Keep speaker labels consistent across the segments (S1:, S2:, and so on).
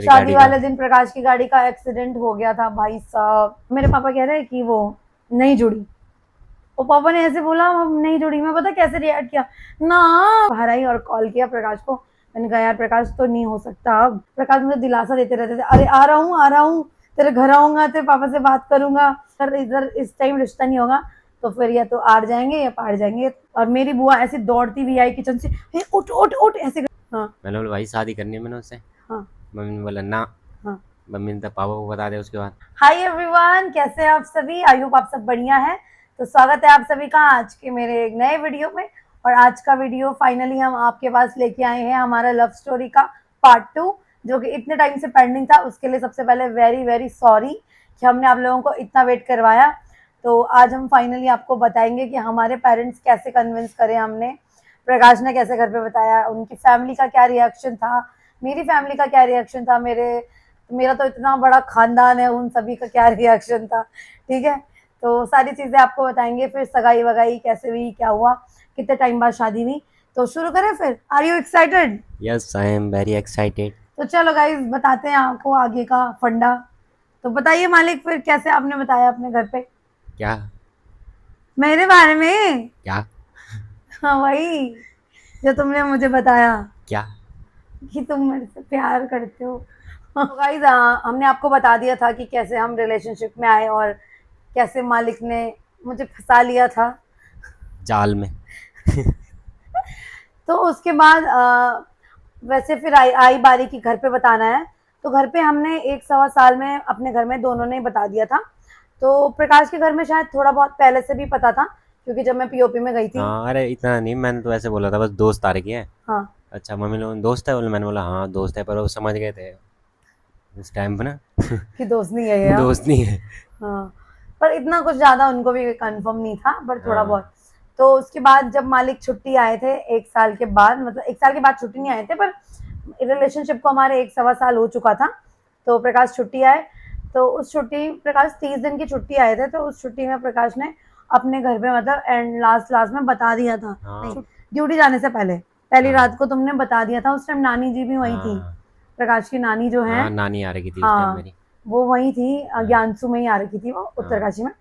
S1: शादी वाले दिन प्रकाश की गाड़ी का एक्सीडेंट हो गया था भाई साहब। मेरे पापा कह रहे हैं कि वो नहीं जुड़ी। वो पापा ने ऐसे बोला हम नहीं जुड़ी। मैं पता कैसे रिएक्ट किया ना, बाहर आई और कॉल किया प्रकाश को। मैंने कहा यार प्रकाश तो नहीं हो सकता। अब प्रकाश मुझे दिलासा देते रहते थे, अरे आ रहा हूँ तेरे घर आऊंगा, तेरे पापा से बात करूंगा। अगर इधर इस टाइम रिश्ता नहीं होगा तो फिर या तो आड़ जाएंगे या पार जाएंगे। और मेरी बुआ ऐसी दौड़ती हुई आई किचन से, उठ उठ उठ ऐसे। हाँ
S2: मैंने बोला भाई शादी करनी है मैंने उससे।
S1: हाँ
S2: मम्मी ने बोला ना।
S1: हाँ।
S2: मम्मी ने तो पापा को बता दिया उसके बाद।
S1: हाय एवरीवन, कैसे हैं आप सभी? आई होप आप सब बढ़िया है। तो स्वागत है आप सभी का आज के मेरे एक नए वीडियो में। और आज का वीडियो फाइनली हम आपके पास लेके आए हैं, हमारा लव स्टोरी का पार्ट 2, जो कि इतने टाइम से पेंडिंग था। उसके लिए सबसे पहले वेरी वेरी सॉरी कि हमने आप लोगों को इतना वेट करवाया। तो आज हम फाइनली आपको बताएंगे कि हमारे पेरेंट्स कैसे कन्विंस करे हमने, प्रकाश ने कैसे घर पे बताया, उनकी फैमिली का क्या रिएक्शन था, मेरी फैमिली का क्या रिएक्शन था, मेरा तो इतना बड़ा खानदान है, उन सभी का क्या रिएक्शन था। ठीक है, तो सारी चीजें आपको बताएंगे। फिर सगाई वगाई कैसे हुई, क्या हुआ, कितने टाइम बाद शादी हुई। तो शुरू करें फिर? Are you excited?
S2: Yes I am very excited.
S1: तो चलो गाइस बताते हैं आपको आगे का फंडा। तो बताइए मालिक, फिर कैसे आपने बताया अपने घर पे
S2: क्या
S1: मेरे बारे में?
S2: क्या
S1: हाँ वही जो तुमने मुझे बताया
S2: क्या?
S1: कि तुम मेरे से प्यार करते हो। तो गाइस हमने आपको बता दिया था कि कैसे हम रिलेशनशिप में आए और कैसे मालिक ने मुझे फंसा लिया था।
S2: जाल में।
S1: तो उसके बाद वैसे फिर आई बारी की घर पे बताना है। तो घर पे हमने 1 सवा साल में अपने घर में दोनों ने बता दिया था। तो प्रकाश के घर में शायद थोड़ा बहुत पहले से भी पता था, क्योंकि जब मैं पीओपी में गई थी।
S2: हाँ अरे इतना नहीं, मैंने तो ऐसे बोला था बस दोस्त आ रखी है।
S1: हाँ
S2: अच्छा मम्मी लोग दोस्त है बोले, मैंने बोला हाँ दोस्त है, पर वो समझ गए थे उस टाइम पे ना।
S1: कि दोस्त नहीं है या?
S2: दोस्त नहीं है।
S1: हाँ, पर इतना कुछ ज्यादा उनको भी कंफर्म नहीं था, पर थोड़ा
S2: हाँ
S1: बहुत। तो उसके बाद जब मालिक छुट्टी आए थे 1 साल के बाद, मतलब 1 साल के बाद छुट्टी नहीं आए थे, पर रिलेशनशिप को हमारे 1 सवा साल हो चुका था। तो प्रकाश छुट्टी आए। तो उस छुट्टी, प्रकाश 30 दिन की छुट्टी आए थे, तो उस छुट्टी में प्रकाश ने अपने घर पे मतलब एंड लास्ट लास्ट में बता दिया था।
S2: हाँ
S1: ड्यूटी जाने से पहले पहली
S2: हाँ
S1: रात को तुमने बता दिया था। उस टाइम नानी जी भी वही थी,
S2: हाँ
S1: प्रकाश की नानी जो है।
S2: हाँ नानी आ रही थी उस टाइम
S1: हाँ
S2: मेरी।
S1: वो वही थी,
S2: हाँ
S1: ज्ञानसू में ही आ रखी थी वो,
S2: हाँ।
S1: उत्तरकाशी में।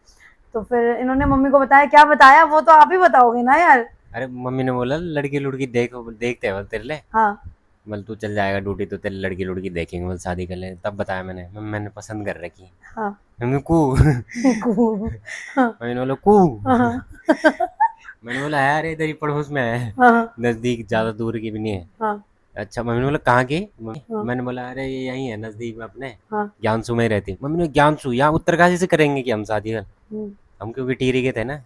S1: तो फिर इन्होंने मम्मी को बताया। क्या बताया वो तो आप ही बताओगे ना यार।
S2: अरे मम्मी ने बोला लड़की लुड़की देखते हैं बोल तेरे लिए।
S1: हाँ
S2: बोल तू चल जाएगा ड्यूटी तो तेरे लड़की लुड़की देखेंगे बोल शादी कर ले, तब बताया मैंने पसंद कर रखी।
S1: हाँ
S2: मम्मी कू।
S1: हाँ
S2: मम्मी ने बोला कू।
S1: हाँ
S2: मैंने बोला यार इधर ही पड़ोस में है,
S1: हाँ
S2: नज़दीक, ज़्यादा दूर की भी नहीं है।
S1: हाँ
S2: अच्छा मम्मी ने बोला कहाँ की?
S1: हाँ
S2: मैंने बोला अरे ये यहीं है नज़दीक में अपने,
S1: हाँ
S2: ज्ञानसू में ही रहती। मम्मी ने ज्ञानसू यहाँ उत्तरकाशी से करेंगे कि हम शादी कर।
S1: हम्म,
S2: हम क्योंकि टिहरी के थे ना।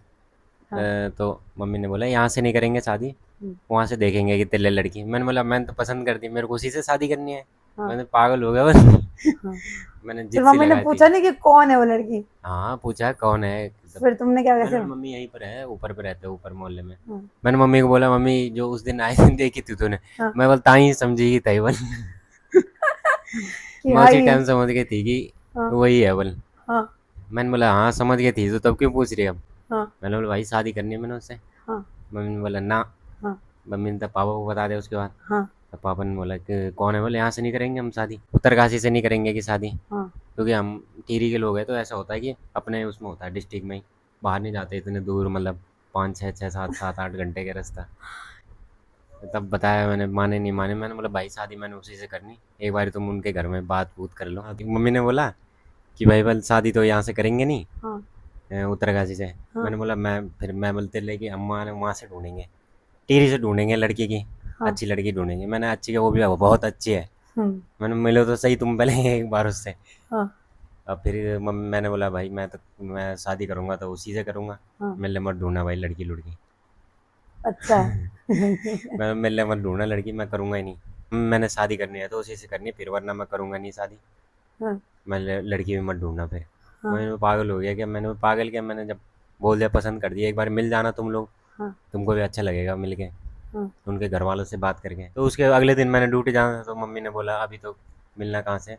S1: हाँ
S2: तो मम्मी ने बोला यहाँ से नहीं करेंगे शादी,
S1: हम्म,
S2: वहाँ से देखेंगे कि तेरे लिए लड़की। मैंने बोला मैंने तो पसंद कर दी, मेरे को उसी से शादी करनी है।
S1: हाँ
S2: मैंने पागल हो गया बस।
S1: हाँ।
S2: मैंने
S1: फिर
S2: जिद सी
S1: मम्मी ने
S2: लगाई थी।
S1: पूछा नहीं कि कौन है वो लड़की?
S2: हाँ पूछा कौन है तब।
S1: फिर तुमने क्या
S2: मैंने
S1: कैसे?
S2: बोला मम्मी यहीं पर है, ऊपर पे रहते हैं, ऊपर मोहल्ले में।
S1: हाँ
S2: मैंने मम्मी को बोला मम्मी जो उस दिन आई थी देखी थी तूने।
S1: हाँ
S2: मैं बोलता ही समझी था बोल।
S1: कि
S2: मैं उसी
S1: भाई।
S2: टाइम समझ गई थी कि
S1: हाँ
S2: वही है बोल।
S1: हाँ
S2: मैंने बोला हाँ समझ गई थी तो तब क्यों पूछ रही है अब।
S1: हाँ
S2: मैंने बोला भाई शादी करनी है मैंने उससे।
S1: हाँ
S2: मम्मी ने बोला ना।
S1: हाँ
S2: मम्मी ने तब पापा को बता दिया उसके बाद।
S1: हाँ
S2: तो पापा ने बोला कि कौन है? बोले यहाँ से नहीं करेंगे हम शादी, उत्तरकाशी से नहीं करेंगे कि शादी,
S1: हाँ
S2: क्योंकि हम टिहरी के लोग हैं। तो ऐसा होता है कि अपने उसमें होता है डिस्ट्रिक्ट में ही, बाहर नहीं जाते इतने दूर, मतलब 5 6 6 7 7 8 घंटे का रास्ता। तब बताया मैंने, माने नहीं माने। मैंने बोला भाई शादी मैंने उसी से करनी, एक बार तुम उनके घर में बात बूत कर लो। मम्मी ने बोला कि भाई बल शादी तो यहाँ से करेंगे नहीं,
S1: हाँ
S2: उत्तरकाशी से।
S1: हाँ
S2: मैंने बोला मैं बोलते लेके अम्मा ने वहाँ से ढूंढेंगे, टिहरी से ढूंढेंगे लड़की की,
S1: हाँ
S2: अच्छी लड़की ढूंढेंगे। मैंने अच्छी क्या, वो भी बहुत अच्छी है।
S1: हम्म,
S2: मैंने मिलो तो सही तुम पहले एक बार उससे।
S1: हाँ
S2: अब फिर मम्मी मैंने बोला भाई मैं शादी करूँगा तो उसी से करूँगा,
S1: हाँ।
S2: मेरे लिए मत ढूंढना भाई लड़की लुड़की।
S1: अच्छा।
S2: मैं मेरे लिए मत ढूंढना लड़की, मैं करूँगा ही नहीं। मैंने शादी करनी है तो उसी से करनी है, फिर वरना मैं करूँगा नहीं शादी।
S1: हाँ
S2: मैं लड़की भी मत ढूंढना फिर।
S1: हाँ
S2: मैंने पागल हो गया क्या? मैंने पागल क्या, मैंने जब बोल दिया पसंद कर दिया, एक बार मिल जाना तुम लोग,
S1: हाँ
S2: तुमको भी अच्छा लगेगा मिल के,
S1: हाँ
S2: उनके घर वालों से बात करके। तो उसके अगले दिन मैंने ड्यूटी जाना था, तो मम्मी ने बोला अभी तो मिलना कहाँ से,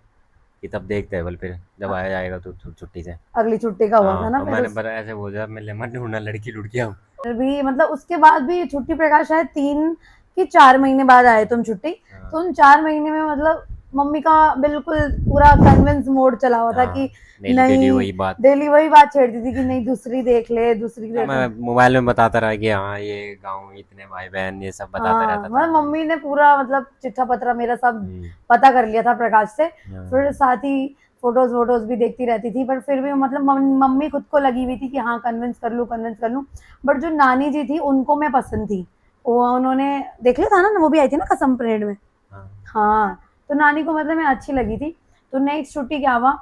S2: कि तब देखते हैं बल, फिर जब
S1: हाँ।
S2: आया जाएगा तो छुट्टी से।
S1: अगली छुट्टी का हुआ था
S2: हाँ
S1: ना
S2: और
S1: फिर
S2: मैंने
S1: उस।
S2: बड़ा ऐसे बोला मेरे लिए मत ढूंढना लड़की लुड़की अब।
S1: फिर भी मतलब उसके बाद भी छुट्टी, प्रकाश शायद 3 कि 4 महीने बाद आए तुम छुट्टी।
S2: हाँ
S1: तो उन 4 महीने में मतलब मम्मी का बिल्कुल पूरा कन्विंस मोड चला हुआ था कि
S2: डेली वही बात।
S1: डेली वही बात छेड़ती थी कि नहीं दूसरी देख ले, दूसरी देख ले।
S2: मैं मोबाइल में बताता रहा कि हाँ ये गाँव इतने भाई बहन ये सब बताता रहता था।
S1: मतलब मम्मी ने पूरा मतलब चिट्ठा पत्रा मेरा सब
S2: हम्म,
S1: पता कर लिया था प्रकाश से।
S2: हाँ,
S1: फिर साथ ही फोटोज वोटोज भी देखती रहती थी, पर फिर भी मतलब मम्मी खुद को लगी हुई थी कि हाँ कन्विंस कर लूँ, कन्विंस कर लूँ। बट जो नानी जी थी उनको मैं पसंद थी, वो उन्होंने देख लिया था ना, वो भी आई थी ना कसम परेड में।
S2: हाँ,
S1: हाँ, तो नानी को मतलब मैं अच्छी लगी थी। तो नेक्स्ट छुट्टी क्या हुआ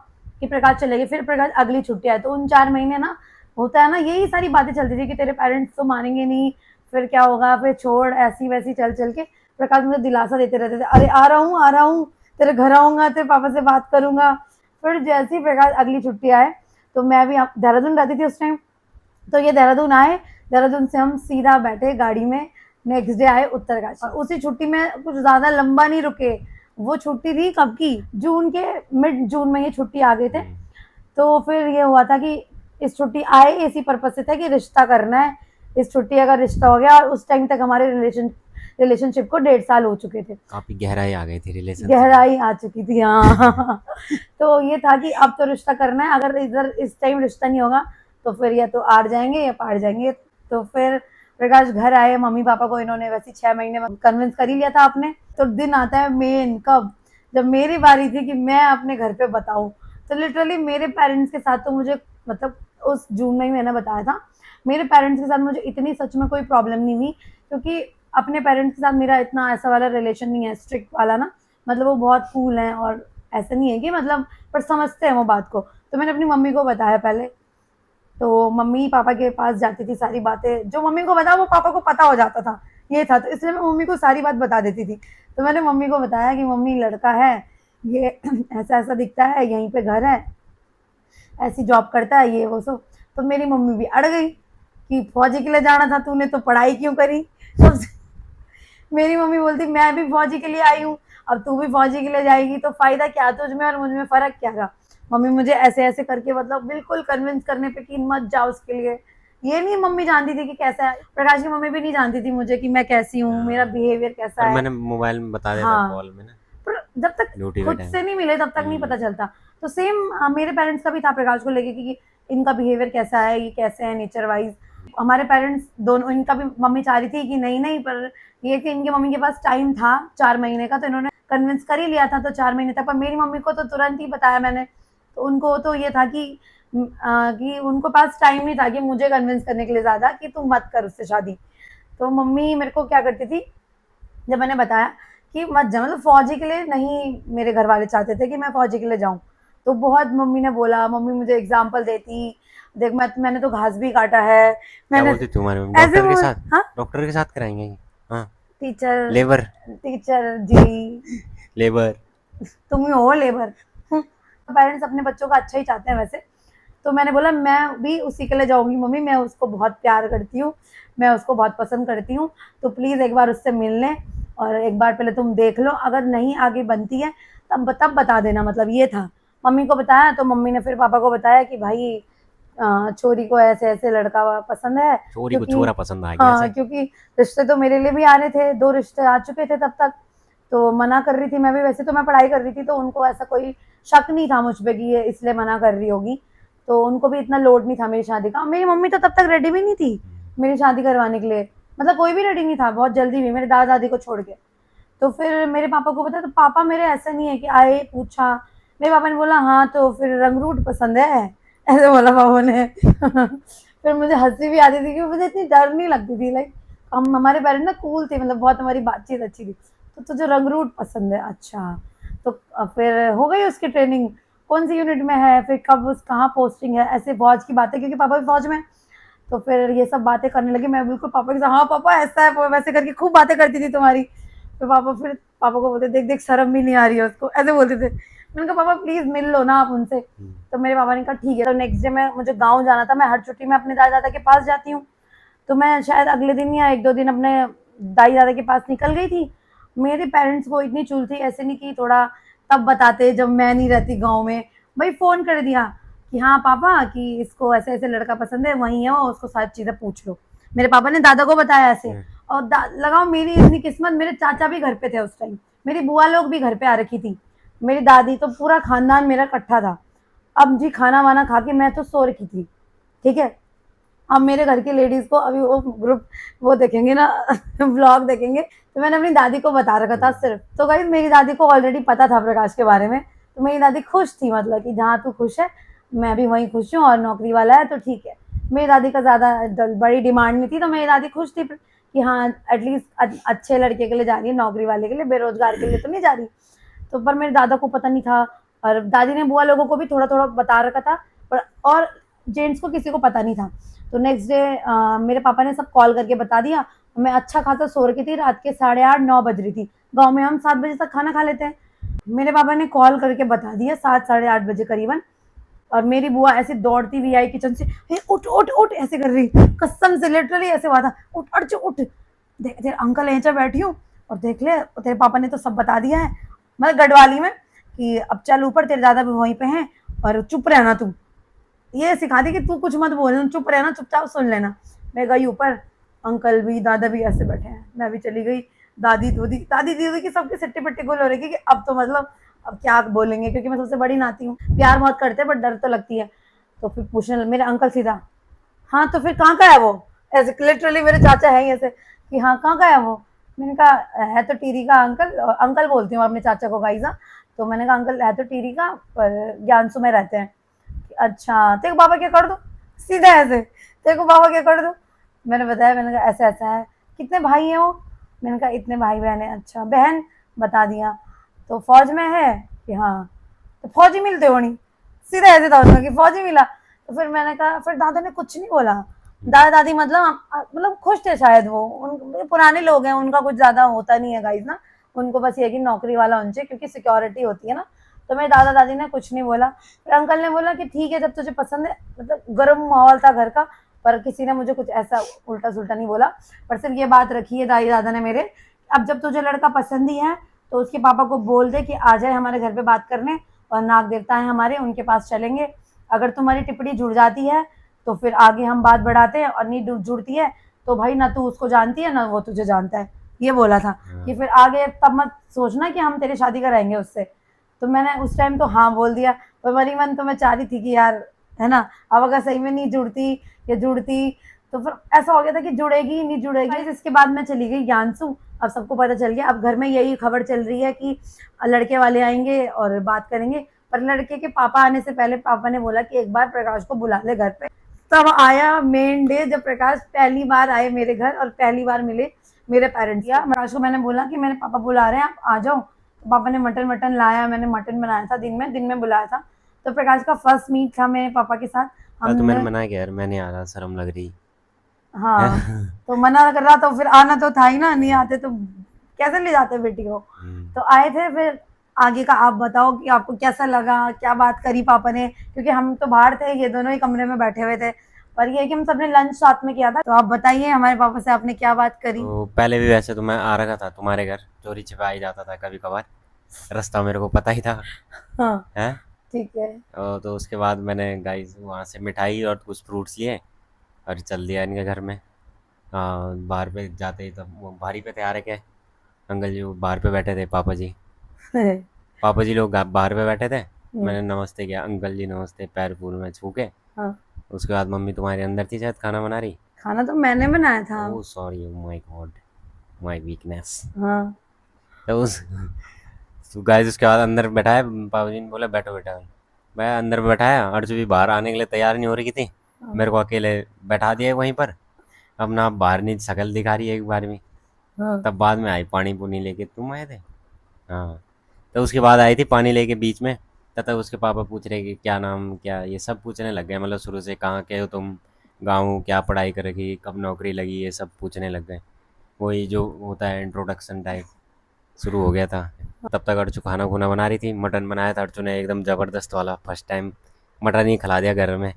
S1: कि प्रकाश चले गए, फिर प्रकाश अगली छुट्टी आई, तो उन 4 महीने ना होता है ना, यही सारी बातें चलती थी कि तेरे पेरेंट्स तो मानेंगे नहीं, फिर क्या होगा, फिर छोड़, ऐसी वैसी चल चल के प्रकाश मुझे दिलासा देते रहते थे, अरे आ रहा हूँ, तेरे घर आऊंगा, तेरे पापा से बात करूंगा। फिर जैसे ही प्रकाश अगली छुट्टी आए, तो मैं भी देहरादून रहती थी उस टाइम, तो ये देहरादून आए, देहरादून से हम सीधा बैठे गाड़ी में, नेक्स्ट डे आए उत्तरकाशी। उसी छुट्टी में कुछ ज्यादा लंबा नहीं रुके, वो छुट्टी थी कब की, जून के मिड जून में ये छुट्टी आ गए थे। तो फिर ये हुआ था कि इस छुट्टी आए इसी पर्पज से था कि रिश्ता करना है, इस छुट्टी अगर रिश्ता हो गया, और उस टाइम तक हमारे रिलेशनशिप को 1.5 साल हो चुके थे,
S2: काफी गहराई आ गई थी रिलेशन,
S1: गहराई आ चुकी थी। हाँ तो ये था कि अब तो रिश्ता करना है, अगर इधर इस टाइम रिश्ता नहीं होगा तो फिर या तो आड़ जाएंगे या पार जाएंगे। तो फिर प्रकाश घर आए, मम्मी पापा को इन्होंने वैसे 6 महीने में कन्विंस कर ही लिया था आपने। तो दिन आता है मेन कब, जब मेरी बारी थी कि मैं अपने घर पे बताऊं। तो लिटरली मेरे पेरेंट्स के साथ तो मुझे मतलब उस जून में ही मैंने बताया था, मेरे पेरेंट्स के साथ मुझे इतनी सच में कोई प्रॉब्लम नहीं हुई, क्योंकि अपने पेरेंट्स के साथ मेरा इतना ऐसा वाला रिलेशन नहीं है स्ट्रिक्ट वाला ना, मतलब वो बहुत कूल हैं, और ऐसा नहीं है कि मतलब, पर समझते हैं वो बात को। तो मैंने अपनी मम्मी को बताया पहले, तो मम्मी पापा के पास जाती थी, सारी बातें जो मम्मी को बता वो पापा को पता हो जाता था, ये था। तो इसलिए मैं मम्मी को सारी बात बता देती थी। तो मैंने मम्मी को बताया कि मम्मी लड़का है ये ऐसा ऐसा दिखता है, यहीं पे घर है, ऐसी जॉब करता है, ये वो सो। तो मेरी मम्मी भी अड़ गई कि फौजी के लिए जाना था तूने तो पढ़ाई क्यों करी। तो मेरी मम्मी बोलती मैं भी फौजी के लिए आई हूँ, अब तू भी फौजी के लिए जाएगी, तो फायदा क्या तुझ में और मुझ में, फर्क क्या था। मम्मी मुझे ऐसे ऐसे करके मतलब बिल्कुल कन्विंस करने पे कि मत जाओ उसके लिए। ये नहीं मम्मी जानती थी कि कैसा है, प्रकाश की मम्मी भी नहीं जानती थी मुझे कि मैं कैसी हूँ, मेरा बिहेवियर कैसा
S2: पर
S1: है।
S2: मैंने मोबाइल में बता दिया था
S1: हाँ,
S2: कॉल में ना,
S1: पर जब तक
S2: ड्यूटी के
S1: खुद
S2: टाइम।
S1: से नहीं मिले तब तक नहीं पता चलता। तो सेम मेरे पेरेंट्स का भी था प्रकाश को लेके कि इनका बिहेवियर कैसा है, ये कैसे है नेचर वाइज। हमारे पेरेंट्स दोनों, इनका भी मम्मी चाह रही थी कि नहीं नहीं, पर ये कि इनके मम्मी के पास टाइम था 4 महीने का, तो इन्होंने कन्विंस कर ही लिया था, तो 4 महीने तक। पर मेरी मम्मी को तो तुरंत ही बताया मैंने, तो उनको तो ये था कि उनको पास टाइम नहीं था कि मुझे कन्विंस करने के लिए ज्यादा कि तुम मत कर उससे शादी। तो मम्मी मेरे को क्या करती थी, जब मैंने बताया कि मत जा, मतलब फौजी के लिए नहीं, मेरे घर वाले चाहते थे कि मैं फौजी के लिए जाऊं, तो बहुत मम्मी ने बोला, मम्मी मुझे एग्जाम्पल देती, देख मैंने तो घास भी काटा है,
S2: क्या
S1: मैंने
S2: बोलती तुम्हारे में,
S1: ऐसे
S2: डॉक्टर के
S1: बोल।
S2: साथ?
S1: हाँ,
S2: डॉक्टर के साथ कराएंगे? हाँ,
S1: टीचर,
S2: लेबर,
S1: टीचर जी,
S2: लेबर।
S1: तुम ही हो लेबर। पेरेंट्स अपने बच्चों का अच्छा ही चाहते हैं वैसे। तो मैंने बोला मैं भी उसी के लिए जाऊंगी मम्मी, मैं उसको बहुत प्यार करती हूँ, मैं उसको बहुत पसंद करती हूँ, तो प्लीज एक बार उससे मिल लें, और एक बार पहले तुम देख लो, अगर नहीं आगे बनती है तब बता देना, मतलब ये था। मम्मी को बताया, तो मम्मी ने फिर पापा को बताया कि भाई छोरी को ऐसे ऐसे लड़का पसंद है,
S2: छोरी को
S1: क्योंकि
S2: छोरा पसंद आ गया
S1: हाँ,
S2: ऐसे।
S1: क्योंकि रिश्ते तो मेरे लिए भी आ रहे थे, 2 रिश्ते आ चुके थे तब तक। तो मना कर रही थी मैं भी, वैसे तो मैं पढ़ाई कर रही थी, तो उनको ऐसा कोई शक नहीं था मुझ पे कि ये इसलिए मना कर रही होगी, तो उनको भी इतना लोड नहीं था मेरी शादी का। मेरी मम्मी तो तब तक रेडी भी नहीं थी मेरी शादी करवाने के लिए, मतलब कोई भी रेडी नहीं था, बहुत जल्दी भी, मेरे दादा दादी को छोड़ के। तो फिर मेरे पापा को पता, तो पापा मेरे ऐसा नहीं है कि आए पूछा, मेरे पापा ने बोला हाँ तो फिर रंगरूट पसंद है, ऐसे बोला पापा ने। फिर मुझे हंसी भी आती थी, क्योंकि मुझे इतनी डर नहीं लगती थी, लाइक हम हमारे पेरेंट्स ना कूल थे, मतलब बहुत हमारी बातचीत अच्छी थी। तो तुझे रंगरूट पसंद है, अच्छा। तो फिर हो गई उसकी ट्रेनिंग, कौन सी यूनिट में है, फिर कब उस कहाँ पोस्टिंग है, ऐसे फौज की बातें, क्योंकि पापा भी फौज में। तो फिर ये सब बातें करने लगी, मैं बिल्कुल पापा के साथ, हाँ पापा ऐसा है वैसे करके खूब बातें करती थी तुम्हारी। फिर पापा को बोलते, देख देख शर्म भी नहीं आ रही है उसको, ऐसे बोलते थे। मैंने कहा पापा प्लीज मिल लो ना आप उनसे। तो मेरे पापा ने कहा ठीक है। तो नेक्स्ट डे में मुझे गाँव जाना था, मैं हर छुट्टी में अपने दादा दादा के पास जाती हूँ, तो मैं शायद अगले दिन या 1-2 दिन अपने दाई दादा के पास निकल गई थी। मेरे पेरेंट्स को इतनी चुल थी, ऐसे नहीं कि थोड़ा तब बताते जब मैं नहीं रहती गाँव में, भाई फ़ोन कर दिया कि हाँ पापा कि इसको ऐसे ऐसे लड़का पसंद है, वहीं है वो, उसको सारी चीज़ें पूछ लो। मेरे पापा ने दादा को बताया ऐसे, और लगाओ मेरी इतनी किस्मत, मेरे चाचा भी घर पे थे उस टाइम, मेरी बुआ लोग भी घर पे आ रखी थी। मेरी दादी तो पूरा खानदान मेरा इकट्ठा था। अब जी खाना वाना खा के मैं तो सो रखी थी, ठीक है। अब मेरे घर की लेडीज को अभी वो ग्रुप वो देखेंगे ना व्लॉग देखेंगे, तो मैंने अपनी दादी को बता रखा था सिर्फ। तो गाइस मेरी दादी को ऑलरेडी पता था प्रकाश के बारे में, तो मेरी दादी खुश थी, मतलब कि जहाँ तू खुश है मैं भी वहीं खुश हूँ, और नौकरी वाला है तो ठीक है। मेरी दादी का ज़्यादा बड़ी डिमांड नहीं थी, तो मेरी दादी खुश थी कि हाँ एटलीस्ट अच्छे लड़के के लिए जा रही है, नौकरी वाले के लिए, बेरोजगार के लिए तो नहीं जा रही। तो पर मेरे दादा को पता नहीं था, और दादी ने बुआ लोगों को भी थोड़ा थोड़ा बता रखा था, पर और जेंट्स को किसी को पता नहीं था। तो नेक्स्ट डे मेरे पापा ने सब कॉल करके बता दिया। मैं अच्छा खासा सो रखी थी, रात के 8:30-9 बज रही थी। गांव में हम 7 बजे तक खाना खा लेते हैं। मेरे पापा ने कॉल करके बता दिया 7-8:30 बजे करीबन, और मेरी बुआ ऐसे दौड़ती हुई आई किचन से, हे उठ उठ उठ ऐसे कर रही, कसम से लिटरली ऐसे हुआ था, उठ अर्ज उठ, देख तेरे अंकल यहीं बैठी हूँ, और देख ले तेरे पापा ने तो सब बता दिया है, मतलब गढ़वाली में, कि अब चल ऊपर, तेरे दादा भी वहीं पे हैं, और चुप रहना तू, ये सिखा दी कि तू कुछ मत बोलना, चुप रहना, चुपचाप सुन लेना। मैं गई ऊपर, अंकल भी दादा भी ऐसे बैठे हैं, मैं भी चली गई। दादी दीदी की सबकी सिट्टी पिट्टी गुल हो रही कि अब तो मतलब अब क्या बोलेंगे, क्योंकि मैं सबसे बड़ी नाती हूँ, प्यार बहुत करते हैं बट डर तो लगती है। तो फिर पूछने लगे मेरे अंकल सीधा, हाँ तो फिर कहाँ का है वो, ऐसे लिटरली मेरे चाचा है ऐसे कि हाँ कहाँ का है वो। मैंने कहा है तो टीरी का अंकल, अंकल बोलती हूँ अपने चाचा को गाइजा। तो मैंने कहा अंकल है तो टीरी का, पर ज्ञानसू में रहते हैं। अच्छा तेरे को बाबा क्या कर दो, सीधा ऐसे, तेरे को बाबा क्या कर दो। मैंने बताया, मैंने कहा ऐसा ऐसा है। कितने भाई हैं वो, मैंने कहा इतने भाई बहन है। अच्छा बहन, बता दिया। तो फौज में है कि हाँ, तो फौजी मिलते हो नहीं, सीधा ऐसे था उसमें कि फौजी मिला। तो फिर मैंने कहा, फिर दादा ने कुछ नहीं बोला। दादा दादी मतलब खुश थे शायद, वो उन पुराने लोग हैं, उनका कुछ ज्यादा होता नहीं है गाइस ना, उनको बस ये कि नौकरी वाला होना चाहिए, क्योंकि सिक्योरिटी होती है ना। तो मेरे दादा दादी ने कुछ नहीं बोला। फिर अंकल ने बोला कि ठीक है जब तुझे पसंद है, मतलब गर्म माहौल था घर का, पर किसी ने मुझे कुछ ऐसा उल्टा सुल्टा नहीं बोला। पर सिर्फ ये बात रखी है दादी दादा ने मेरे, अब जब तुझे लड़का पसंद ही है तो उसके पापा को बोल दे कि आ जाए हमारे घर पे बात करने, और नाग देवता है हमारे, उनके पास चलेंगे। अगर तुम्हारी टिप्पणी जुड़ जाती है तो फिर आगे हम बात बढ़ाते हैं, और नहीं जुड़ती है तो भाई ना तू उसको जानती है ना वो तुझे जानता है, ये बोला था। कि फिर आगे तब मत सोचना कि हम तेरी शादी कराएंगे उससे। तो मैंने उस टाइम तो हाँ बोल दिया, पर मनी मन तो मैं चाह रही थी कि यार है ना, अब अगर सही में नहीं जुड़ती या जुड़ती तो फिर ऐसा हो गया था कि जुड़ेगी नहीं जुड़ेगी। इसके बाद मैं चली गई ज्ञानसू। अब सबको पता चल गया, अब घर में यही खबर चल रही है कि लड़के वाले आएंगे और बात करेंगे। पर लड़के के पापा आने से पहले पापा ने बोला कि एक बार प्रकाश को बुला ले घर पे। तब आया मेन डे जब प्रकाश पहली बार आए मेरे घर और पहली बार मिले मेरे पेरेंट्स। या प्रकाश को मैंने बोला कि मेरे पापा बुला रहे हैं आप आ जाओ। तो पापा ने मटन लाया, मैंने मटन बनाया था, दिन में बुलाया था। तो प्रकाश का फर्स्ट मीट था मेरे पापा के साथ।
S2: तो मैंने
S1: हमने
S2: मना किया यार, मैं नहीं आ रहा, शर्म लग रही
S1: हाँ,
S2: है।
S1: तो मना कर रहा तो फिर आना तो था ही ना, नहीं आते तो कैसे ले जाते बेटी को। तो आए थे। फिर आगे का आप बताओ कि आपको कैसा लगा, क्या बात करी पापा ने, क्योंकि हम तो बाहर थे, ये दोनों ही कमरे में बैठे हुए थे, पर ये कि हम सबने लंच साथ में किया था। तो आप बताइए हमारे पापा से आपने क्या बात करी।
S2: तो पहले भी वैसे तो मैं आ रखा था तुम्हारे घर, चोरी छिपा ही जाता था कभी कभार, रास्ता मेरे को पता ही था
S1: हाँ
S2: है।
S1: ठीक है।
S2: तो उसके बाद मैंने गाइस वहाँ से मिठाई और कुछ फ्रूट्स लिए और चल दिया इनके घर में। बाहर पे जाते ही तब वो भारी पे थे आ रखे अंकल जी, वो बाहर पे बैठे थे पापा जी लोग बाहर पे बैठे थे। मैंने नमस्ते किया, अंकल जी नमस्ते, पैर पूर में छू के।
S1: हाँ,
S2: उसके बाद मम्मी तुम्हारी अंदर थी शायद खाना बना रही।
S1: खाना तो मैंने बनाया था।
S2: Oh sorry, my God, my weakness.
S1: हाँ
S2: तो उस तो गाइस उसके बाद अंदर बैठाया, पापा जी ने बोला बैठो बेटा। मैं अंदर बैठाया, अर्जु भी बाहर आने के लिए तैयार नहीं हो रही थी, मेरे को अकेले बैठा दिया वहीं पर। अब ना बाहर नहीं शक्ल दिखा रही है एक बार में।
S1: हाँ
S2: तब बाद में आई पानी पुनी लेके, तुम आए थे हाँ। तो उसके बाद आई थी पानी लेके बीच में। तब तक उसके पापा पूछ रहे कि क्या नाम, क्या ये सब पूछने लग गए, मतलब शुरू से कहाँ के हो तुम, गाँव, क्या पढ़ाई कर रखी, कब नौकरी लगी, ये सब पूछने लग गए। वही जो होता है इंट्रोडक्शन टाइप शुरू हो गया था। तब तक अर्चू खाना खुना बना रही थी, मटन बनाया था अर्चू ने एकदम ज़बरदस्त वाला, फर्स्ट टाइम मटन ही खिला दिया घर में।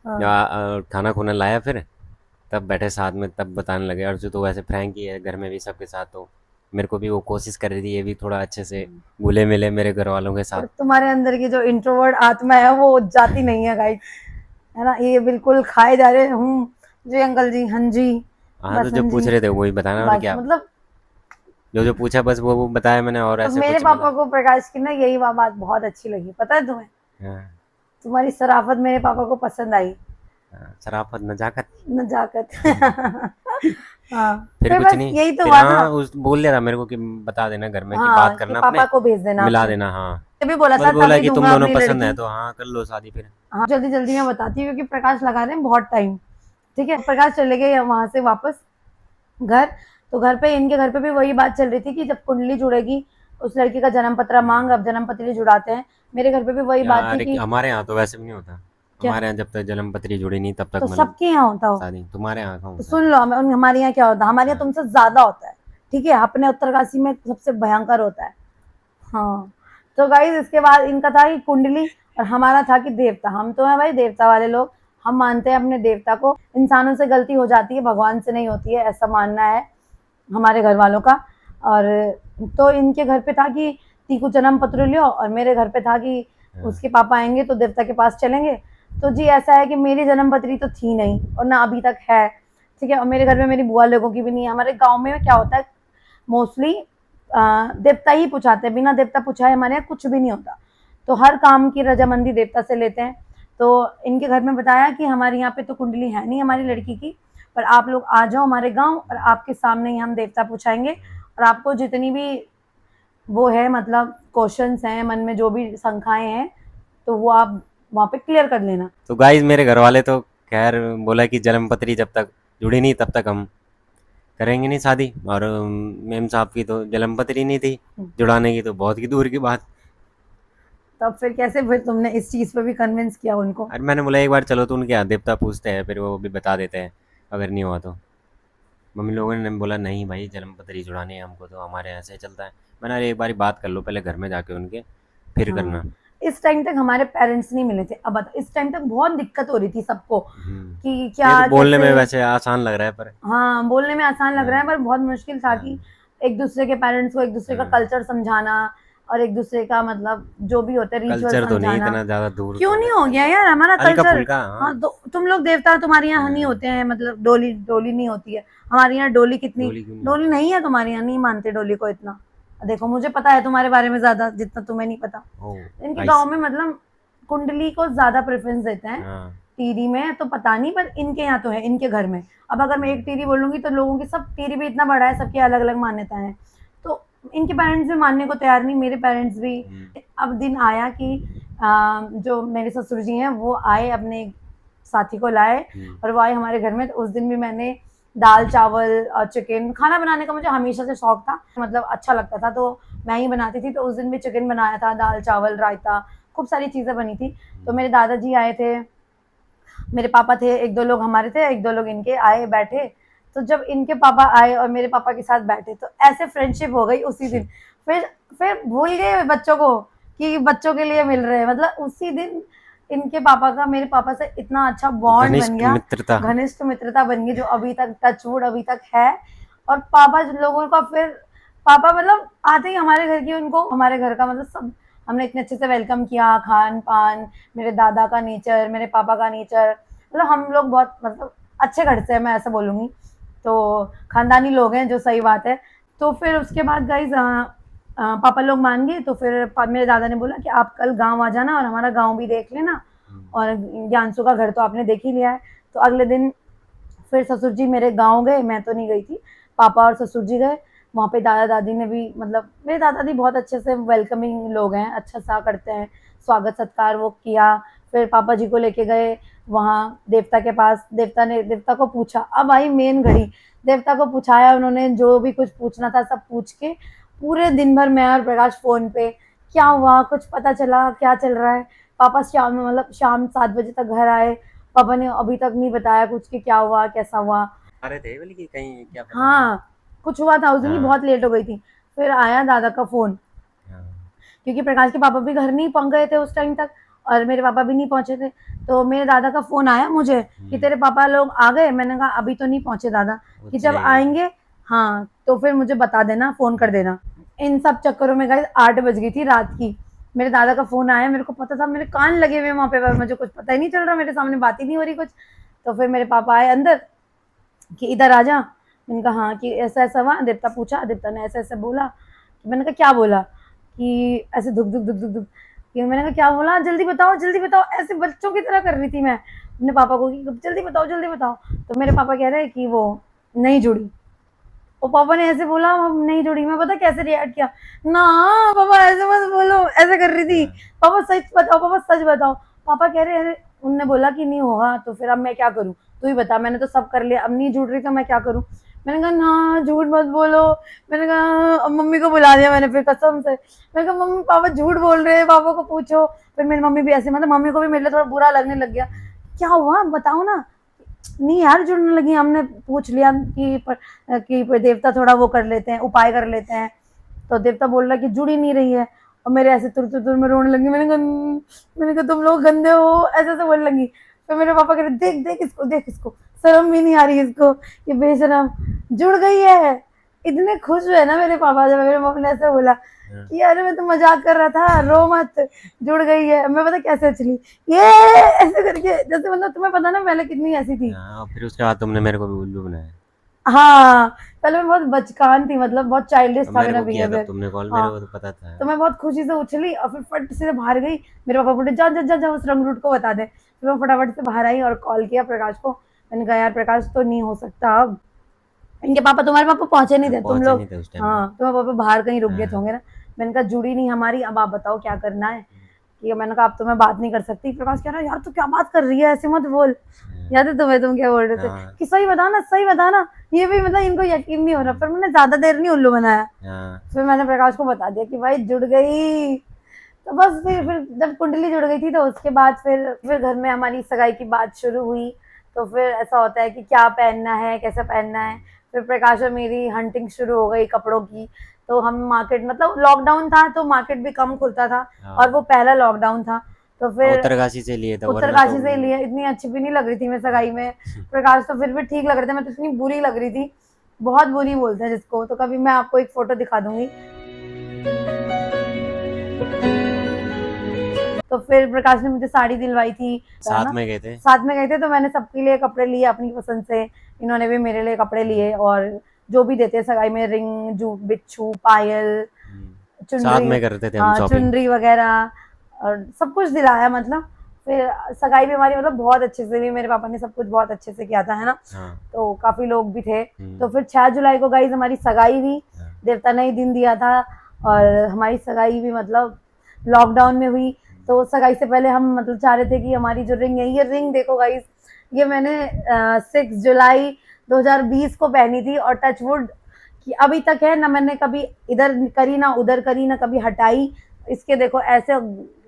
S1: हाँ
S2: खाना खुना लाया फिर, तब बैठे साथ में, तब बताने लगे। अर्जु तो वैसे फ्रैंक ही है घर में भी सबके साथ, तो मेरे को भी वो कोशिश कर रही थी ये भी थोड़ा अच्छे से घुले मिले मेरे घर वालों के साथ।
S1: और तुम्हारे अंदर की जो इंट्रोवर्ट आत्मा है वो जाती नहीं है गाइस, है ना, ये बिल्कुल खाए जा रहे हूँ जी अंकल जी, हाँ जी,
S2: हाँ तो
S1: बस हाँ
S2: जब पूछ
S1: जी,
S2: रहे थे वही बताना और
S1: बस
S2: क्या।
S1: मतलब
S2: जो जो पूछा बस वो बताया मैंने, और
S1: तो
S2: ऐसे
S1: मेरे
S2: कुछ
S1: पापा को प्रकाश की ना यही बात बहुत अच्छी लगी, पता है तुम्हें?
S2: हाँ,
S1: तुम्हारी शराफत मेरे पापा को पसंद आई।
S2: हाँ, शराफत नजाकत।
S1: नजाकत। हाँ।
S2: फिर
S1: फिर
S2: कुछ
S1: बस
S2: नहीं,
S1: यही तो
S2: फिर
S1: हुआ था।
S2: हाँ उस बोल दिया था मेरे को कि बता देना घर में कि बात
S1: हाँ कि
S2: करना
S1: पापा
S2: अपने,
S1: को भेज देना
S2: मिला
S1: आपसे।
S2: देना। हाँ
S1: ये भी बोला
S2: बस
S1: था
S2: बोला
S1: तभी
S2: कि तुम
S1: दूंगा
S2: दोनों
S1: अपनी
S2: पसंद है
S1: लड़की।
S2: तो हाँ कर लो शादी फिर।
S1: हाँ जल्दी जल्दी मैं बताती हूँ क्योंकि प्रकाश लगा रहे हैं बहुत टाइम। ठीक है, प्रकाश चले गए वहां से वापस घर। तो घर पे, इनके घर पे भी वही बात चल रही थी कि जब कुंडली जुड़ेगी उस लड़की का जन्म पत्र मांग, अब जन्म पत्री जुड़ाते हैं। मेरे घर पे भी वही बात थी
S2: यार
S1: कि
S2: हमारे यहाँ तो वैसे भी नहीं होता।
S1: क्या,
S2: हमारे यहाँ जब तक जन्म पत्री जुड़ी नहीं तब तक
S1: तो
S2: मतलब
S1: सबके यहाँ होता हो?
S2: शादी, तुम्हारे यहाँ कहाँ
S1: तो
S2: होता है?
S1: सुन लो, हमारे यहाँ क्या होता है, हमारे यहाँ
S2: हाँ,
S1: तुमसे ज्यादा होता है। ठीक है, अपने उत्तरकाशी में सबसे भयंकर होता है। हाँ। तो गाइज इसके बाद इनका था कि कुंडली, और हमारा था कि देवता। हम तो है भाई देवता वाले लोग, हम मानते हैं अपने देवता को। इंसानों से गलती हो जाती है, भगवान से नहीं होती है, ऐसा मानना है हमारे घर वालों का। और तो इनके घर पे था कि तीकू जन्म पत्र लियो, और मेरे घर पे था कि
S2: हाँ,
S1: उसके पापा आएंगे तो देवता के पास चलेंगे। तो जी ऐसा है कि मेरी जन्म पत्री तो थी नहीं और ना अभी तक है। ठीक है, और मेरे घर में मेरी बुआ लोगों की भी नहीं है। हमारे गांव में क्या होता है, मोस्टली देवता ही पूछाते हैं, बिना देवता पूछाए हमारे यहाँ कुछ भी नहीं होता। तो हर काम की रजामंदी देवता से लेते हैं। तो इनके घर में बताया कि हमारे यहाँ पे तो कुंडली है नहीं हमारी लड़की की, पर आप लोग आ जाओ हमारे गांव और आपके सामने ही हम देवता पूछाएंगे, और आपको जितनी भी वो है मतलब क्वेश्चंस हैं मन में, जो भी शंकाएं हैं, तो वो आप वहाँ पे क्लियर कर लेना।
S2: तो गाइस मेरे घर वाले तो खैर बोला कि जन्म पत्री जब तक जुड़ी नहीं तब तक हम करेंगे नहीं शादी, और मेम साहब की तो जन्म पत्री नहीं थी जुड़ाने की, तो बहुत की दूर की बात।
S1: तब फिर कैसे फिर तुमने इस चीज पे भी कन्विंस किया उनको?
S2: अरे मैंने बोला एक बार चलो तो उनके यहाँ देवता पूछते हैं, फिर वो भी बता देते हैं अगर नहीं हुआ तो। मम्मी लोगों ने बोला नहीं भाई जन्म पत्री जुड़ानी है हमको, तो हमारे यहाँ से चलता है। मैंने अरे एक बार बात कर लो पहले घर में जाके उनके, फिर करना।
S1: हाँ, इस टाइम तक हमारे पेरेंट्स नहीं मिले थे। अब बता, इस टाइम तक बहुत दिक्कत हो रही थी सबको कि
S2: ये तो
S1: क्या
S2: बोलने
S1: कैसे।
S2: में वैसे आसान लग रहा है पर
S1: हाँ बोलने में आसान लग रहा है
S2: हाँ,
S1: पर बहुत मुश्किल था कि
S2: हाँ,
S1: एक दूसरे के पेरेंट्स को एक दूसरे का
S2: हाँ।
S1: कल्चर समझाना, और एक दूसरे का मतलब जो भी होता है रिचुअल
S2: कल्चर तो नहीं
S1: समझाना।
S2: इतना ज़्यादा दूर
S1: क्यों
S2: तो
S1: नहीं
S2: है,
S1: हो गया यार हमारा
S2: हल्का
S1: कल्चर?
S2: फुल्का हाँ।
S1: हाँ तो तुम लोग देवता तुम्हारे यहाँ नहीं
S2: हाँ,
S1: होते हैं, मतलब डोली डोली नहीं होती है। हमारे यहाँ डोली कितनी,
S2: डोली क्यों नहीं
S1: डोली
S2: होती?
S1: नहीं है तुम्हारे यहाँ, नहीं मानते डोली को इतना। देखो मुझे पता है तुम्हारे बारे में ज्यादा, जितना तुम्हें नहीं पता।
S2: ओह
S1: इनके
S2: आई
S1: गांव
S2: सी।
S1: में मतलब कुंडली को ज्यादा प्रेफरेंस देते हैं।
S2: हाँ,
S1: टीरी में तो पता नहीं, पर इनके यहाँ तो है, इनके घर में। अब अगर मैं एक टीरी बोलूंगी तो लोगों की, सब टीरी भी इतना बड़ा है, सबकी अलग अलग मान्यताएं हैं। तो इनके पेरेंट्स भी मानने को तैयार नहीं, मेरे पेरेंट्स भी।
S2: हुँ,
S1: अब दिन आया कि जो मेरे ससुर जी हैं वो आए, अपने साथी को लाए,
S2: हुँ,
S1: और वो आए हमारे घर में। तो उस दिन भी मैंने दाल चावल और चिकन, खाना बनाने का मुझे हमेशा से शौक था, मतलब अच्छा लगता था, तो मैं ही बनाती थी। तो उस दिन भी चिकन बनाया था, दाल चावल रायता, खूब सारी चीज़ें बनी थी। तो
S2: हुँ,
S1: मेरे दादाजी आए थे, मेरे पापा थे, एक दो लोग हमारे थे, एक दो लोग इनके आए बैठे। तो जब इनके पापा आए और मेरे पापा के साथ बैठे तो ऐसे फ्रेंडशिप हो गई उसी दिन। फिर फिर भूल गए बच्चों को कि बच्चों के लिए मिल रहे हैं, मतलब उसी दिन इनके पापा का मेरे पापा से इतना अच्छा बॉन्ड बन
S2: घनिष्ठ
S1: गया,
S2: मित्रता।
S1: घनिष्ठ मित्रता बन गई, जो अभी तक टचवुड अभी तक है। और पापा जिन लोगों का फिर, पापा मतलब आते ही हमारे घर की, उनको हमारे घर का मतलब सब हमने इतने अच्छे से वेलकम किया, खान पान, मेरे दादा का नेचर, मेरे पापा का नेचर, मतलब हम लोग बहुत मतलब अच्छे घर से हैं, मैं ऐसा बोलूँगी। तो खानदानी लोग हैं, जो सही बात है। तो फिर उसके बाद गाइज पापा लोग मान गए। तो फिर मेरे दादा ने बोला कि आप कल गांव आ जाना और हमारा गांव भी देख लेना,
S2: हुँ,
S1: और ज्ञानसू का घर तो आपने देख ही लिया है। तो अगले दिन फिर ससुर जी मेरे गांव गए, मैं तो नहीं गई थी, पापा और ससुर जी गए। वहाँ पे दादा दादी ने भी, मतलब मेरे दादा दादी बहुत अच्छे से वेलकमिंग लोग हैं, अच्छा सा करते हैं, स्वागत सत्कार वो किया। फिर पापा जी को लेके गए वहाँ देवता के पास, देवता को पूछा। अब आई मेन घड़ी, देवता को पूछाया उन्होंने, जो भी कुछ पूछना था सब पूछ के। पूरे दिन भर मैं और प्रकाश फोन पे, क्या
S2: हुँ।
S1: हुआ, कुछ पता चला, क्या चल रहा है। पापा शाम में, मतलब शाम 7 बजे तक घर आए, पापा ने अभी तक नहीं बताया कुछ कि क्या हुआ कैसा हुआ।
S2: आ रहे थे बोले कि कहीं क्या पता नहीं।
S1: हाँ कुछ हुआ था उस दिन की,
S2: हाँ,
S1: बहुत लेट हो गई थी। फिर आया दादा का फोन,
S2: हाँ,
S1: क्योंकि प्रकाश के पापा भी घर नहीं पहुंच गए थे उस टाइम तक, और मेरे पापा भी नहीं पहुंचे थे। तो मेरे दादा का फोन आया मुझे कि
S2: हुँ,
S1: तेरे पापा लोग आ गए। मैंने कहा अभी तो नहीं पहुंचे दादा,
S2: वो
S1: कि जब
S2: चले गए थे।
S1: आएंगे हाँ तो फिर मुझे बता देना, फोन कर
S2: हुँ,
S1: देना। इन सब चक्करों में गाइस 8 बज गई थी रात की। मेरे दादा का फोन आया, मेरे को पता था, मेरे कान लगे हुए वहां पे, पर मुझे कुछ पता ही नहीं चल रहा, मेरे सामने बात ही नहीं हो रही कुछ। तो फिर मेरे पापा आए अंदर कि इधर आ जा। मैंने कहा हाँ कि ऐसा ऐसा हुआ। देवता पूछा, देवता ने ऐसा ऐसा बोला। मैंने कहा क्या बोला? कि ऐसे धुक धुक धुक धुक धुक। कि मैंने कहा क्या बोला, जल्दी बताओ, ऐसे बच्चों की तरह कर रही थी मैं अपने पापा को कि जल्दी बताओ। तो मेरे पापा कह रहे हैं कि वो नहीं जुड़ी। और पापा ने ऐसे बोला हम नहीं जुड़ी। मैं पता कैसे रिएक्ट किया, ना पापा ऐसे मत बोलो, ऐसे कर रही थी। पापा सच बताओ, पापा सच बताओ। पापा कह रहे अरे उनने बोला कि नहीं होगा तो फिर अब मैं क्या करूं, तू ही बता, मैंने तो सब कर लिया, अब नहीं जुड़ रही तो मैं क्या करूं। मैंने कहा ना झूठ मत बोलो। मैंने कहा अब मम्मी को बुला दिया मैंने फिर कसम से। मैंने कहा मम्मी पापा झूठ बोल रहे हैं, पापा को पूछो। फिर मेरी मम्मी भी ऐसे, मतलब मम्मी को भी मेरे लिए थोड़ा बुरा लगने लग गया, क्या हुआ बताओ ना। नहीं यार जुड़ने लगी, हमने पूछ लिया कि देवता थोड़ा वो कर लेते हैं, उपाय कर लेते हैं। तो देवता बोल रहा कि जुड़ ही नहीं रही है। और मेरे ऐसे तुर तुर तुर में रोने लगी। मैंने कहा तुम लोग गंदे हो, ऐसे ऐसे बोलने लगी। फिर मेरे पापा कह रहे देख इसको शर्म भी नहीं आ रही इसको, ये बेशरम जुड़ गई है। इतने खुश हुए ना मेरे पापा जब मेरे मम्मी ने ऐसे बोला कि अरे मैं तो मजाक कर रहा था, रो मत, जुड़ गई है। मैं पता कैसे चली, ये ऐसे करके, जैसे मतलब तुम्हें पता ना पहले कितनी ऐसी थी।
S2: फिर उसके बाद तुमने मेरे को भी उल्लू बनाया।
S1: हाँ पहले मैं बहुत बचकान थी, मतलब बहुत चाइल्डिश था
S2: मेरे
S1: मेरा
S2: को किया था
S1: बिहेवियर।
S2: तुमने कॉल, मेरे
S1: हाँ
S2: को तो पता था।
S1: तो मैं बहुत खुशी से उछली और फिर फट से बाहर गई। मेरे पापा बोले जा जा जा जा उस रंग रूट को बता दे। फिर मैं फटाफट से बाहर आई और कॉल किया प्रकाश को। मैंने कहा यार प्रकाश तो नहीं हो सकता अब, इनके पापा, तुम्हारे पापा पहुंचे नहीं थे, तुम
S2: पहुंचे
S1: लोग
S2: नहीं थे उस टाइम पे।
S1: हाँ तुम्हारे पापा बाहर कहीं रुक गए थे
S2: हाँ।
S1: होंगे ना। मैंने कहा जुड़ी नहीं हमारी, अब आप बताओ क्या करना है। कि मैंने कहा अब तो मैं बात नहीं कर सकती। प्रकाश कह रहा यार तू क्या बात कर रही है, ऐसे मत बोल। याद है तुम्हें, तुम क्या बोल रहे थे
S2: हाँ।
S1: कि सही बताना। ये भी मतलब इनको यकीन नहीं हो रहा, पर मैंने ज्यादा देर नहीं उल्लू बनाया।
S2: हाँ।
S1: फिर मैंने प्रकाश को बता दिया कि भाई जुड़ गई। तो बस फिर जब कुंडली जुड़ गई थी तो उसके बाद फिर घर में हमारी सगाई की बात शुरू हुई। तो फिर ऐसा होता है कि क्या पहनना है, कैसे पहनना है। फिर प्रकाश और मेरी हंटिंग शुरू हो गई कपड़ों की। तो हम मार्केट, मतलब लॉकडाउन था तो मार्केट भी कम खुलता था और वो पहला लॉकडाउन था। तो फिर
S2: उत्तरकाशी से लिए था, वरना
S1: उत्तरकाशी
S2: तो
S1: से लिए। इतनी अच्छी भी नहीं लग रही थी मैं सगाई में। प्रकाश तो फिर भी ठीक लग रहे थे, मैं तो इतनी बुरी लग रही थी, बहुत बुरी बोलते हैं जिसको। तो कभी मैं आपको एक फोटो दिखा दूंगी। तो फिर प्रकाश ने मुझे साड़ी दिलवाई थी,
S2: साथ में गए थे।
S1: साथ में गए थे। तो मैंने सबके लिए कपड़े लिए अपनी पसंद से, इन्होंने भी मेरे लिए कपड़े लिए। और जो भी देते हैं सगाई में, रिंग, जू, बिच्छू, पायल,
S2: साथ
S1: चुनरी,
S2: में करते थे हम
S1: हाँ
S2: शॉपिंग।
S1: चुनरी वगैरह और सब कुछ दिलाया। मतलब फिर सगाई भी हमारी मतलब बहुत अच्छे से हुई, मेरे पापा ने सब कुछ बहुत अच्छे से किया था, है ना।
S2: हाँ।
S1: तो काफी लोग भी थे। तो फिर 6 जुलाई को गाइस हमारी सगाई हुई। देवता ने ही दिन दिया था और हमारी सगाई भी मतलब लॉकडाउन में हुई। तो सगाई से पहले हम मतलब चाह रहे थे कि हमारी जो रिंग है, ये रिंग देखो गाइस, ये मैंने 6 जुलाई 2020 को पहनी थी और टचवुड कि अभी तक है ना, मैंने कभी इधर करी ना उधर करी ना कभी हटाई। इसके देखो ऐसे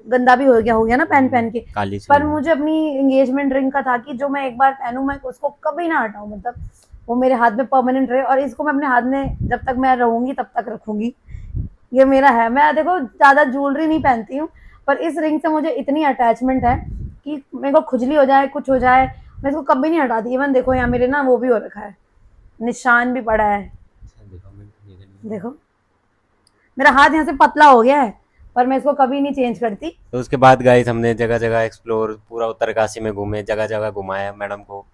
S1: गंदा भी हो गया ना पहन पहन के।
S2: काली सी
S1: पर
S2: हो गई।
S1: मुझे अपनी एंगेजमेंट रिंग का था कि जो मैं एक बार पहनूं मैं उसको कभी ना हटाऊं, मतलब वो मेरे हाथ में परमानेंट रहे और इसको मैं अपने हाथ में जब तक मैं रहूंगी तब तक रखूंगी। ये मेरा है। मैं देखो ज्यादा ज्वेलरी नहीं पहनती हूँ, पर इस रिंग से मुझे इतनी अटैचमेंट है कि मेरे को खुजली हो जाए, कुछ हो जाए, मैं इसको कभी नहीं हटाती। इवन देखो यहाँ मेरे ना वो भी हो रखा है, निशान भी पड़ा है। देखो मेरा हाथ यहाँ से पतला हो गया है, पर मैं इसको कभी नहीं चेंज करती।
S2: तो उसके बाद गाइस हमने जगह जगह एक्सप्लोर, पूरा उत्तरकाशी में घूमे, जगह जगह घुमाया मैडम को,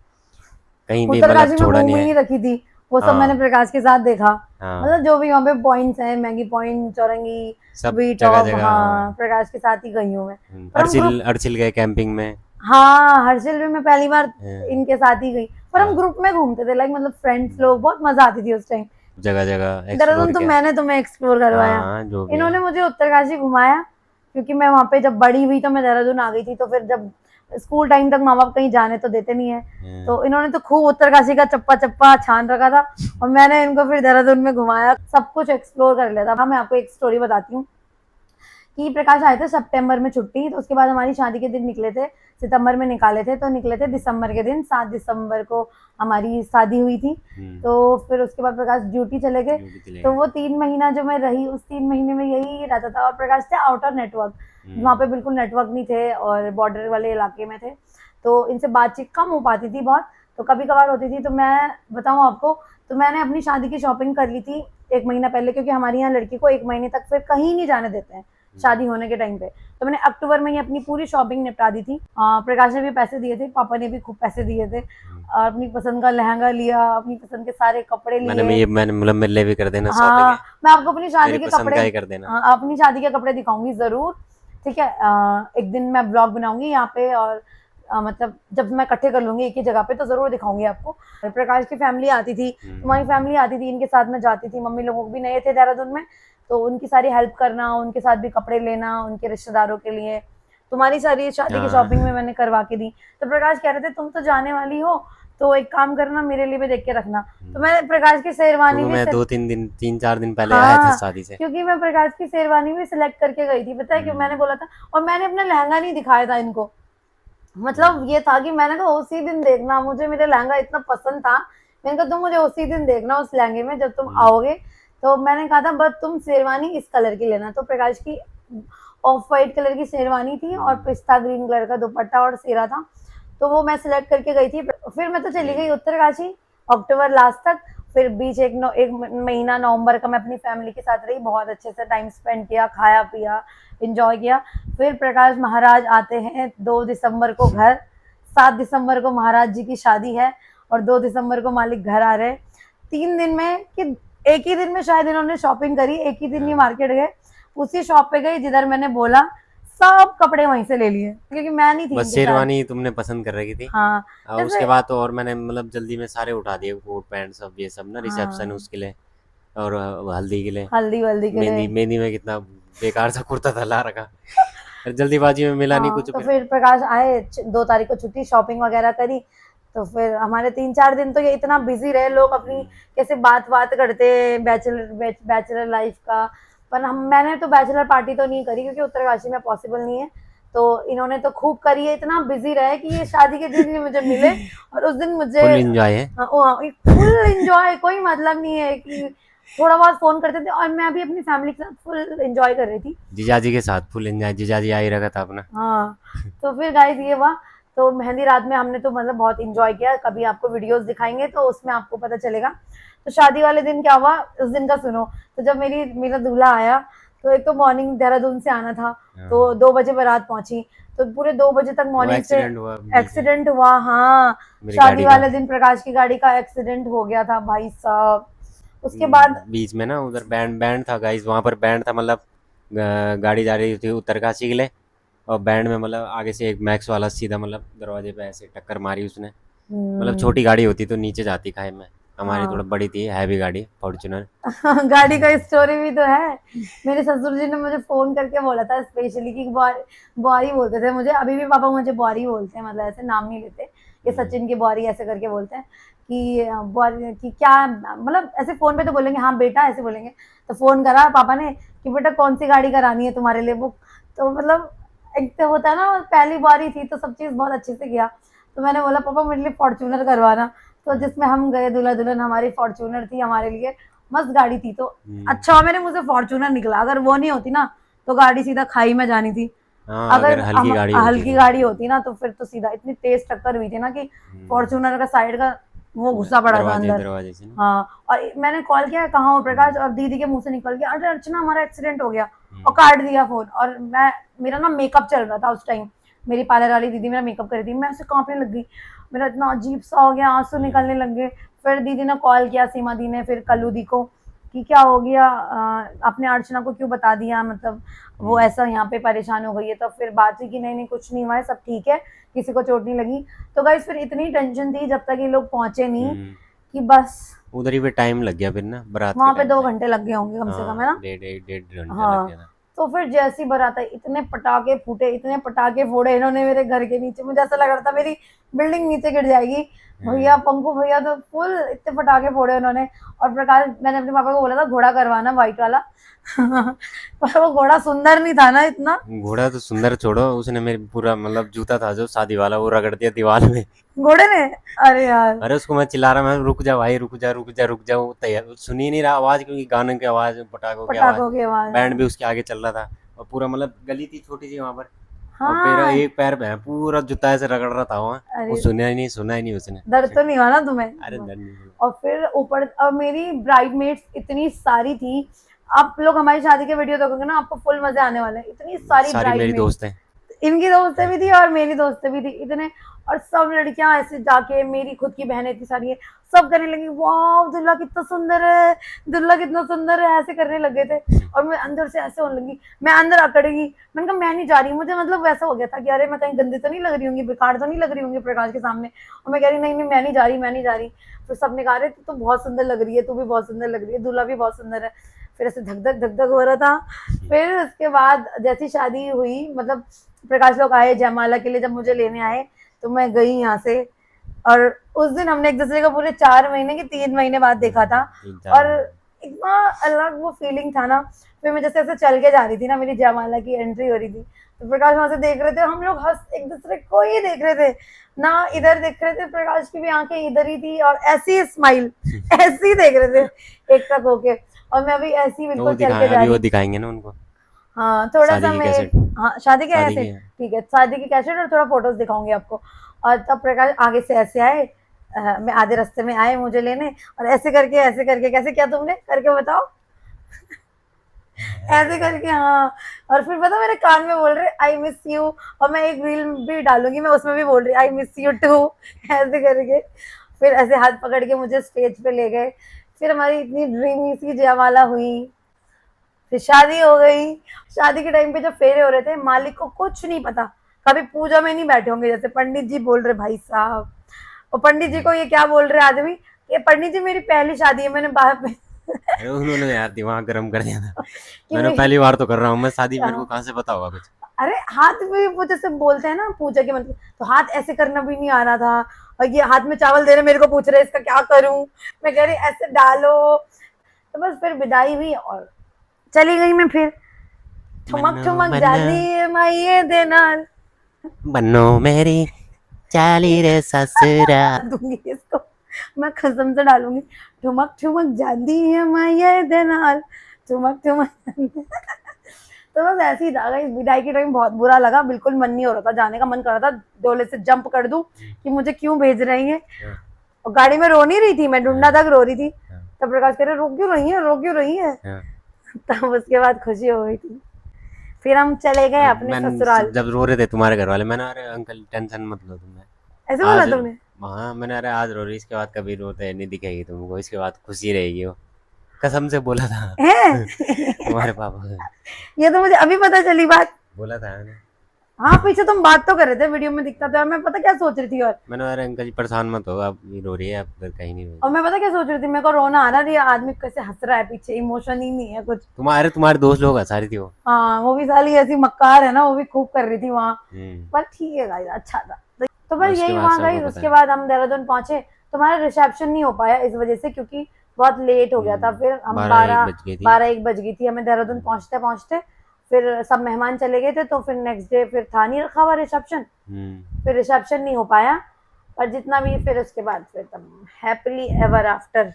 S2: कहीं भी मतलब
S1: उत्तरकाशी में
S2: छोड़ा
S1: घूम
S2: नहीं
S1: ही नहीं
S2: है।
S1: रखी थी, वो सब मैंने
S2: हाँ।
S1: प्रकाश के साथ देखा।
S2: हाँ।
S1: मतलब जो भी वहाँ पे पॉइंट्स हैं, मैगी पॉइंट, चौरंगी,
S2: सब
S1: वी
S2: जगह
S1: टॉप,
S2: जगह।
S1: हाँ प्रकाश के साथ ही गई हूँ मैं। पर हम
S2: अर्चिल
S1: ग्रुप,
S2: अर्चिल गए कैंपिंग में।
S1: हाँ हर्षिल भी मैं पहली बार
S2: हाँ।
S1: इनके साथ ही गई। पर हम ग्रुप में घूमते थे, लाइक मतलब फ्रेंड्स लोग, बहुत मजा आती थी उस टाइम।
S2: जगह जगह एक्सप्लोर
S1: देहरादून तो
S2: किया।
S1: मैंने तुम्हें एक्सप्लोर करवाया,
S2: हाँ जो भी
S1: इन्होंने
S2: है।
S1: मुझे उत्तरकाशी घुमाया। क्योंकि मैं वहाँ पे जब बड़ी हुई तो मैं देहरादून आ गई थी, तो फिर जब स्कूल टाइम तक माँ बाप कहीं जाने तो देते नहीं है। तो इन्होंने तो खूब उत्तरकाशी का चप्पा चप्पा छान रखा था और मैंने इनको फिर देहरादून में घुमाया, सब कुछ एक्सप्लोर कर लिया था। हाँ मैं आपको एक स्टोरी बताती हूँ कि प्रकाश आए थे सितंबर में छुट्टी, तो उसके बाद हमारी शादी के दिन निकले थे, सितंबर में निकाले थे, तो निकले थे दिसंबर के दिन, 7 दिसंबर को हमारी शादी हुई थी। तो फिर उसके बाद प्रकाश ड्यूटी चले गए। तो वो 3 महीना जो मैं रही, उस 3 महीने में यही रहता था। और प्रकाश थे आउटर नेटवर्क, वहाँ पे बिल्कुल नेटवर्क नहीं थे और बॉर्डर वाले इलाके में थे, तो इनसे बातचीत कम हो पाती थी बहुत। तो कभी कभार होती थी। तो मैं बताऊँ आपको, तो मैंने अपनी शादी की शॉपिंग कर ली थी 1 महीना पहले, क्योंकि हमारे यहाँ लड़की को 1 महीने तक फिर कहीं नहीं जाने देते हैं, शादी होने के टाइम पे। तो मैंने अक्टूबर में ही अपनी पूरी शॉपिंग निपटा दी थी। प्रकाश ने भी पैसे दिए थे, पापा ने भी खूब पैसे दिए थे, और अपनी पसंद का लहंगा लिया, अपनी पसंद के सारे कपड़े लिए।
S2: मैंने मतलब मेरे लिए भी कर देना शॉपिंग
S1: हाँ,
S2: है,
S1: मैं आपको अपनी शादी
S2: मेरी
S1: के
S2: पसंद
S1: कपड़े,
S2: का ही कर देना।
S1: हाँ, अपनी शादी के कपड़े दिखाऊंगी जरूर, ठीक है। एक दिन मैं ब्लॉग बनाऊंगी यहाँ पे, और मतलब जब मैं इकट्ठे कर लूंगी एक ही जगह पे तो जरूर दिखाऊंगी आपको। प्रकाश की फैमिली आती थी, तुम्हारी फैमिली आती थी, इनके साथ में जाती थी। मम्मी लोगों को भी नए थे देहरादून में, तो उनकी सारी हेल्प करना, उनके साथ भी कपड़े लेना उनके रिश्तेदारों के लिए। तुम्हारी सारी शादी की शॉपिंग में मैंने करवा के दी। तो प्रकाश कह रहे थे तुम तो जाने वाली हो, तो एक काम करना, मेरे लिए भी देख के रखना। तो मैंने प्रकाश की शेरवानी
S2: क्योंकि
S1: भी
S2: मैं
S1: सिल...
S2: 3-4 दिन पहले आया था
S1: हाँ,
S2: शादी से।
S1: क्योंकि मैं प्रकाश की शेरवानी भी सिलेक्ट करके गई थी, पता है कि मैंने बोला था, और मैंने अपना लहंगा नहीं दिखाया था इनको। मतलब ये था कि मैंने कहा उसी दिन देखना, मुझे मेरा लहंगा इतना पसंद था, मैंने कहा तुम मुझे उसी दिन देखना उस लहंगे में जब तुम आओगे। तो मैंने कहा था बस तुम शेरवानी इस कलर की लेना। तो प्रकाश की ऑफ वाइट कलर की शेरवानी थी और पिस्ता ग्रीन कलर का दुपट्टा और सेरा था, तो वो मैं सिलेक्ट करके गई थी। फिर मैं तो चली गई उत्तरकाशी अक्टूबर लास्ट तक। फिर बीच एक महीना नवंबर का मैं अपनी फैमिली के साथ रही, बहुत अच्छे से टाइम स्पेंड किया, खाया पिया, एंजॉय किया। फिर प्रकाश महाराज आते हैं 2 दिसंबर को घर, 7 दिसंबर को महाराज जी की शादी है, और 2 दिसंबर को मालिक घर आ रहे हैं। 3 दिन में कि एक ही दिन में शायद इन्होंने शॉपिंग करी, एक ही दिन ही मार्केट गए, उसी शॉप पे गई जिधर मैंने बोला, सब कपड़े वहीं से ले लिए, क्योंकि मैं नहीं थी
S2: बस
S1: इनके साथ।
S2: शेरवानी तुमने पसंद कर रखी थी।
S1: हाँ,
S2: और उसके
S1: जैसे
S2: बाद तो और मैंने मतलब जल्दी में सारे उठा दिए, कोट पैंट सब ये सब ना, रिसेप्शन
S1: हाँ,
S2: उसके लिए और हल्दी के लिए।
S1: हल्दी वल्दी के लिए।
S2: मेहंदी में कितना बेकार सा कुर्ता था ला रखा, फिर जल्दीबाजी में मिला नहीं
S1: हाँ,
S2: कुछ।
S1: तो
S2: फिर
S1: फिर प्रकाश आए, 2 तारीख को छुट्टी, शॉपिंग वगैरह करी। तो फिर हमारे 3-4 दिन तो ये इतना बिजी रहे, लोग अपनी कैसे बात बात करते बैचलर लाइफ का। पर मैंने तो बैचलर पार्टी तो नहीं करी, क्योंकि उत्तरकाशी में पॉसिबल नहीं है। तो इन्होंने तो खूब करी है, इतना बिजी रहे कि ये शादी के दिन भी मुझे मिले, और उस दिन मुझे
S2: फुल एंजॉय है।
S1: फुल एंजॉय, कोई मतलब नहीं है कि थोड़ा बहुत फोन करते थे, और मैं भी अपनी फैमिली के साथ फुल एंजॉय कर रही थी।
S2: जीजाजी के साथ फुल एंजॉय, जीजाजी आ ही रखा था अपना।
S1: हाँ, तो फिर गाइस ये हुआ। तो मेहंदी रात में हमने तो मतलब बहुत इंजॉय किया, कभी आपको वीडियोस दिखाएंगे तो उसमें आपको पता चलेगा। तो शादी वाले दिन क्या हुआ उस दिन का सुनो। तो जब मेरा दूल्हा आया, तो एक तो मॉर्निंग देहरादून से आना था, तो 2 बजे बारात पहुंची, तो पूरे 2 बजे तक
S2: वो
S1: मॉर्निंग से
S2: एक्सीडेंट हुआ बीच में
S1: एक्सीडेंट हुआ। हाँ,
S2: मेरी
S1: शादी
S2: गाड़ी का।
S1: वाले दिन प्रकाश की गाड़ी का एक्सीडेंट हो गया था भाई साहब। उसके बाद
S2: बीच में ना उधर बैंड बैंड था गाइस, वहां पर बैंड था, मतलब गाड़ी जा रही थी उत्तरकाशी के लिए, और बैंड में मतलब आगे से एक मैक्स वाला सीधा मतलब दरवाजे पे ऐसे टक्कर मारी उसने। मतलब छोटी गाड़ी होती तो नीचे जाती खाई में, हमारी थोड़ा
S1: हाँ,
S2: बड़ी थी, हैवी गाड़ी फॉर्च्यूनर।
S1: गाड़ी का स्टोरी भी तो है। मेरे ससुर जी ने मुझे फोन करके बोला था स्पेशली कि बुआरी बोलते थे मुझे, अभी भी पापा मुझे बुआरी बोलते हैं, मतलब ऐसे नाम नहीं लेते, ये सचिन की बुआरी ऐसे करके बोलते हैं कि बुआरी की क्या, मतलब ऐसे फोन पे तो बोलेंगे हाँ बेटा ऐसे बोलेंगे। तो फोन करा पापा ने कि बेटा कौन सी गाड़ी करानी है तुम्हारे लिए बुक। तो मतलब एक तो होता है ना, पहली बारी थी तो सब चीज बहुत अच्छे से किया। तो मैंने बोला पापा मेरे लिए फॉर्च्यूनर करवाना। तो जिसमें हम गए, दूल्हा दुल्हन, हमारी फॉर्च्यूनर थी हमारे लिए, मस्त गाड़ी थी। तो अच्छा मेरे मुझे फॉर्च्यूनर निकला, अगर वो नहीं होती ना तो गाड़ी सीधा खाई में जानी थी।
S2: हाँ,
S1: अगर
S2: अगर हल्की
S1: हम
S2: गाड़ी होती
S1: हल्की
S2: तो।
S1: गाड़ी होती ना तो फिर तो सीधा, इतनी तेज टक्कर हुई थी ना कि फॉर्च्यूनर का साइड का वो घुसा पड़ा था
S2: दरवाजे
S1: अंदर।
S2: दरवाजे से ना।
S1: हाँ, और मैंने कॉल किया कहाँ हो प्रकाश, और दीदी के मुंह से निकल गया अरे अर्चना हमारा एक्सीडेंट हो गया, और काट दिया फोन। और मैं, मेरा ना मेकअप चल रहा था उस टाइम, मेरी पार्लर वाली दीदी मेरा मेकअप कर रही थी, मैं ऐसे कांपने लग गई, मेरा इतना अजीब सा हो गया, आंसू निकलने लग गए। फिर दीदी ने कॉल किया, सीमा दी ने, फिर कल्लू दी को, कि क्या हो गया, आपने अर्चना को क्यों बता दिया, मतलब वो ऐसा यहाँ पे परेशान हो गई है। तो फिर बात हुई कि नहीं नहीं कुछ नहीं हुआ है, सब ठीक है, किसी को चोट नहीं लगी। तो गाइस फिर इतनी टेंशन थी जब तक ये लोग पहुंचे नहीं, कि बस
S2: उधर ही पे टाइम लग गया फिर ना, बारात के
S1: वहां पे
S2: टाइम
S1: 2
S2: पे।
S1: घंटे लग गए होंगे कम से कम, है
S2: हाँ,
S1: ना।
S2: डेढ़ घंटा लग
S1: हाँ,
S2: गया था।
S1: तो फिर जैसी बारात आई, इतने पटाखे फूटे, इतने पटाखे फोड़े इन्होंने मेरे घर के नीचे, मुझे ऐसा लग रहा था मेरी बिल्डिंग नीचे गिर जाएगी। भैया पंकु भैया तो फुल इतने पटाखे फोड़े उन्होंने। और प्रकाश, मैंने अपने पापा को बोला था घोड़ा करवाना व्हाइट वाला पर वो घोड़ा सुंदर नहीं था ना इतना।
S2: घोड़ा तो सुंदर छोड़ो, उसने मेरे पूरा मतलब जूता था जो शादी वाला वो रगड़ दिया दीवार में।
S1: घोड़े ने, अरे यार।
S2: अरे उसको मैं चिल्ला रहा, मैं रुक जा भाई, रुक जा रुक जा रुक जा, वो तैयार सुन ही नहीं रहा आवाज, क्योंकि गाने की आवाज, पटाखों की आवाज,
S1: पटाखों की आवाज।
S2: बैंड भी उसके आगे चल रहा था, और पूरा मतलब गली थी छोटी सी वहां पर, और मेरा
S1: हाँ,
S2: एक पैर में पूरा जूता ऐसे रगड़ रहा था वहाँ। वो
S1: अरे
S2: सुना ही नहीं उसने।
S1: दर्द तो नहीं हुआ ना तुम्हें।
S2: अरे डर नहीं।
S1: और फिर ऊपर, और मेरी ब्राइडमेड्स इतनी सारी थी, आप लोग हमारी शादी के वीडियो देखोगे ना, आपको फुल मजे आने वाले हैं। इतनी सारी
S2: सारी मेरी
S1: ब्राइड
S2: दोस्त हैं।
S1: इनकी दोस्तें भी थी और मेरी दोस्तें भी थी इतने, और सब लड़कियां ऐसे जाके, मेरी खुद की बहनें थी सारी, सब करने लगी वाह दुल्हा कितना सुंदर है, दुल्हा कितना सुंदर है, ऐसे करने लगे थे। और मैं अंदर से ऐसे होने लगी, मैं अंदर अकड़ गई, मैंने कहा मैं नहीं जा रही। मुझे मतलब वैसा हो गया था कि अरे मैं कहीं गंदी तो नहीं लग रही होंगी, बेकार तो नहीं लग रही होंगी प्रकाश के सामने। और मैं कह रही नहीं नहीं मैं नहीं जा रही, मैं नहीं जा रही। फिर सबने कहा रहे तू तो बहुत सुंदर लग रही है, तू भी बहुत सुंदर लग रही है, दूल्हा भी बहुत सुंदर है। फिर ऐसे धक धक हो रहा था। फिर उसके बाद जैसी शादी हुई, मतलब प्रकाश लोग आए जयमाला के लिए, जब मुझे लेने आए तो मैं गई यहाँ से। और उस दिन हमने एक दूसरे को पूरे 4 महीने की 3 महीने बाद देखा था। और इतना अलग वो फीलिंग था ना। फिर मैं जैसे ऐसे चल के जा रही थी ना, मेरी जयमाला की एंट्री हो रही थी, तो प्रकाश वहां से देख रहे थे, हम लोग हंस एक दूसरे को ही देख रहे थे ना, इधर देख रहे थे, प्रकाश की भी आंखें इधर ही थी और ऐसी स्माइल ऐसे ही देख रहे थे एक टक होके। और मैं भी ऐसी
S2: तो वो
S1: बिल्कुल चल के जा
S2: अभी वो
S1: रही।
S2: दिखाएंगे ना उनको
S1: हाँ थोड़ा
S2: शादी
S1: सा
S2: की
S1: मैं,
S2: कैसेट।
S1: हाँ शादी के
S2: शादी
S1: ऐसे,
S2: की
S1: ठीक है शादी की कैसेट और थोड़ा फोटोज दिखाऊंगी आपको। और तब प्रकाश आगे से ऐसे आए, मैं आधे रास्ते में आए मुझे लेने, और ऐसे करके कैसे किया तुमने करके बताओ ऐसे करके हाँ। और फिर पता मेरे कान में बोल रहे आई मिस यू, और मैं एक रील भी डालूंगी, मैं उसमें भी बोल रही आई मिस यू टू ऐसे करके। फिर ऐसे हाथ पकड़ के मुझे स्टेज पे ले गए। फिर हमारी इतनी ड्रीमी सी जयमाला हुई, फिर शादी हो गई। शादी के टाइम पे जब फेरे हो रहे थे, मालिक को कुछ नहीं पता, कभी पूजा में नहीं बैठे होंगे, जैसे पंडित जी बोल रहे भाई साहब, और पंडित जी को ये क्या बोल रहे आदमी, ये पंडित जी मेरी पहली शादी है, मैंने बाहर पे
S2: अरे उन्होंने यार दिमाग गर्म कर दिया था।
S1: कि
S2: मैंने
S1: मैं
S2: पहली बार तो कर रहा हूँ मैं शादी, मेरे को कहाँ से पता होगा कुछ।
S1: अरे हाथ में वो जैसे बोलते हैं ना पूजा के मतलब, तो हाथ ऐसे करना भी नहीं आ रहा था। और ये हाथ में चावल दे रहे, मेरे को पूछ रहे इसका क्या करूं, मैं कह रही ऐसे डालो। तो बस फिर विदाई हुई और चली गई मैं फिर, ठुमक
S2: मन्नो
S1: ठुमक
S2: मन्नो
S1: जाती है माये दे नाल।
S2: मन्नो मेरी चाली रे ससुरा।
S1: दूंगी इसको, मैं कसम से डालूंगी, ठुमक ठुमक जाती है माये दे नाल, ठुमक ठुमक तो बस ऐसे ही था गाइस। विदाई के टाइम बहुत बुरा लगा, बिल्कुल मन नहीं हो रहा था जाने का, मन कर रहा था डोले से जंप कर दूं कि मुझे क्यों भेज रही है। और गाड़ी में रो नहीं रही थी मैं, ढूंढना तक रो रही थी। तब प्रकाश कह रहे रो क्यों रही है, रो क्यों रही है। तब उसके बाद खुशी हो गई थी। फिर हम चले गए अपने ससुराल।
S2: जब रो रहे थे तुम्हारे घर वाले, मैंने अरे अंकल टेंशन मत लो तुम,
S1: ऐसे बोला
S2: आज
S1: तुमने?
S2: हाँ मैंने अरे आज रो रही, इसके बाद कभी रोते नहीं दिखेगी तुमको, इसके बाद खुशी रहेगी वो, कसम से बोला था।
S1: है
S2: तुम्हारे पापा ने
S1: ये तो मुझे अभी पता चली बात।
S2: बोला था मैंने।
S1: हाँ पीछे तुम बात तो कर रहे थे, वीडियो में दिखता था, मैं पता क्या सोच रही थी। और
S2: मैंने अरे अंकल जी परेशान मत हो, आप ये रो रही है, आप उधर कहीं नहीं
S1: और
S2: रोई।
S1: मैं पता क्या सोच रही थी, मेरे को रोना आ रहा था, ये आदमी कैसे हंस रहा है पीछे, इमोशन ही नहीं है कुछ।
S2: तुम्हारे दोस्त लोग हंसा रही थी वो।
S1: हाँ वो भी साली ऐसी मक्कार है ना, वो भी खूब कर रही थी वहाँ।
S2: हम्म।
S1: पर ठीक है गाइस, अच्छा था। तो बस
S2: उसके
S1: यही
S2: बाद
S1: वहाँ
S2: सबको
S1: गई।
S2: पता
S1: उसके
S2: है।
S1: बाद हम देहरादून पहुंचे, तो हमारा रिसेप्शन नहीं हो पाया इस वजह से, क्योंकि बहुत लेट हो गया था। फिर हम
S2: 12-1 बज गई थी।
S1: 12-1 बज गई थी हमें देहरादून पहुंचते पहुंचते। फिर सब मेहमान चले गए थे, तो फिर नेक्स्ट डे फिर था नहीं रखा हुआ रिसेप्शन, फिर रिसेप्शन नहीं हो पाया। पर जितना भी फिर उसके बाद फिर तब happily ever after.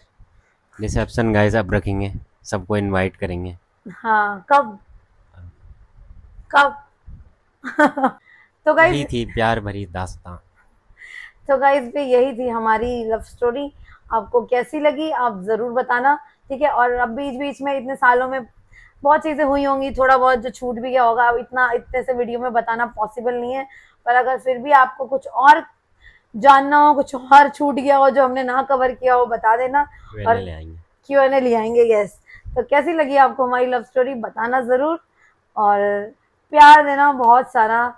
S2: Reception guys अब रखेंगे, सबको इनवाइट करेंगे।
S1: हाँ कब कब तो
S2: यही
S1: गाइज,
S2: थी प्यार भरी दास्तां।
S1: तो गाइज भी यही थी हमारी लव स्टोरी। आपको कैसी लगी आप जरूर बताना, ठीक है। और अब बीच बीच में इतने सालों में बहुत चीजें हुई होंगी, थोड़ा बहुत जो छूट भी गया होगा, अब इतना इतने से वीडियो में बताना पॉसिबल नहीं है। पर अगर फिर भी आपको कुछ और जानना हो, कुछ और छूट गया हो जो हमने ना कवर किया हो, बता देना। और
S2: ले आएंगे।
S1: Q&A ले आएंगे, यस। तो कैसी लगी आपको हमारी लव स्टोरी बताना जरूर, और प्यार देना बहुत सारा,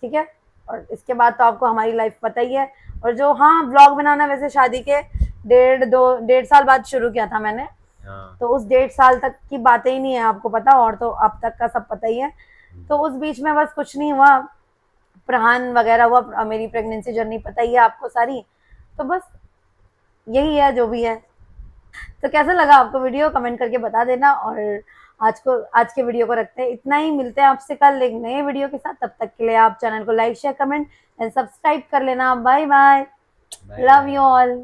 S1: ठीक है। और इसके बाद तो आपको हमारी लाइफ पता ही है। और जो हाँ ब्लॉग बनाना वैसे शादी के 1.5 साल बाद शुरू किया था मैंने, तो उस 1.5 साल तक की बातें ही नहीं है आपको पता, और तो अब तक का सब पता ही है। तो उस बीच में बस कुछ नहीं हुआ, प्रहान वगैरह हुआ, मेरी प्रेगनेंसी जर्नी पता ही है आपको सारी। तो बस यही है जो भी है। तो कैसा लगा आपको वीडियो, कमेंट करके बता देना। और आज के वीडियो को रखते हैं इतना ही, मिलते हैं आपसे कल एक नए वीडियो के साथ। तब तक के लिए आप चैनल को like share comment and subscribe कर लेना। Bye bye, love you all.